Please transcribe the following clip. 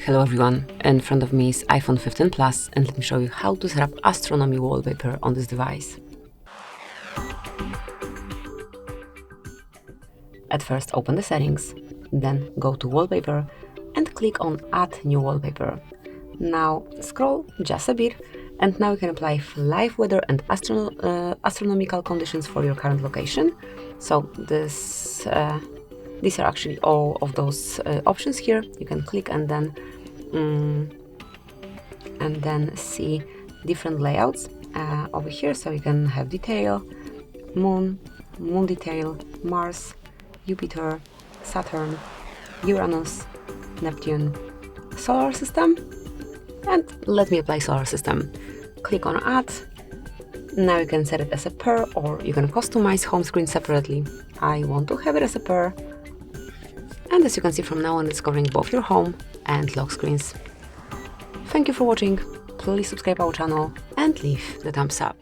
Hello everyone, in front of me is iPhone 15 Plus and let me show you how to set up astronomy wallpaper on this device. At first open the settings, then go to wallpaper and click on add new wallpaper. Now scroll just a bit and now you can apply live weather and astronomical conditions for your current location. So these are actually all of those options here. You can click and then see different layouts over here. So you can have detail, moon detail, Mars, Jupiter, Saturn, Uranus, Neptune, solar system, and let me apply solar system. Click on add. Now you can set it as a pair or you can customize home screen separately. I want to have it as a pair. And as you can see from now on, it's covering both your home and lock screens. Thank you for watching, please subscribe our channel and leave the thumbs up.